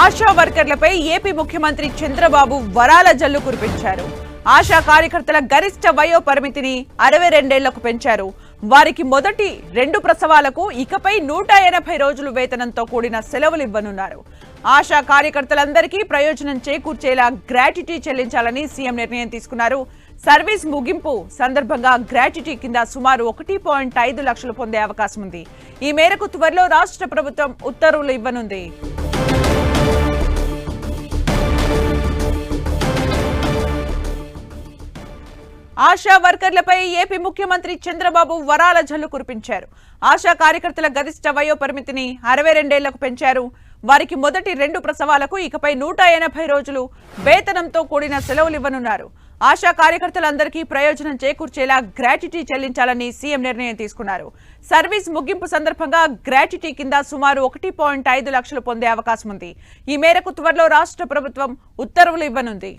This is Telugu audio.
ఆశా వర్కర్లపై ఏపీ ముఖ్యమంత్రి చంద్రబాబు వరాల జల్లు కురిపించారు. ఆశా కార్యకర్తల గరిష్ట వయో పరిమితిని 62 ఏళ్లకు పెంచారు. వారికి మొదటి 2 ప్రసవాలకు ఇకపై 180 రోజులు వేతనంతో కూడిన సెలవులు ఇవ్వనున్నారు. ఆశా కార్యకర్తలందరికీ ప్రయోజనం చేకూర్చేలా గ్రాట్యుటీ చెల్లించాలని సీఎం నిర్ణయం తీసుకున్నారు. సర్వీస్ ముగింపు సందర్భంగా గ్రాట్యుటీ కింద సుమారు 1.5 లక్షలు పొందే అవకాశం ఉంది. ఈ మేరకు త్వరలో రాష్ట్ర ప్రభుత్వం ఉత్తర్వులు ఇవ్వనుంది. ఆశా వర్కర్లపై ఏపీ ముఖ్యమంత్రి చంద్రబాబు వరాల జల్లు కురిపించారు. ఆశా కార్యకర్తల గరిష్ట వయో పరిమితిని 62 ఏళ్లకు పెంచారు. వారికి మొదటి 2 ప్రసవాలకు ఇకపై 180 రోజులు వేతనంతో కూడిన సెలవులు ఇవ్వనున్నారు. ఆశా కార్యకర్తలందరికీ ప్రయోజనం చేకూర్చేలా గ్రాట్యుటీ చెల్లించాలని సీఎం నిర్ణయం తీసుకున్నారు. సర్వీస్ ముగింపు సందర్భంగా గ్రాట్యుటీ కింద సుమారు 1.5 లక్షలు పొందే అవకాశం ఉంది. ఈ మేరకు త్వరలో రాష్ట్ర ప్రభుత్వం ఉత్తర్వులు ఇవ్వనుంది.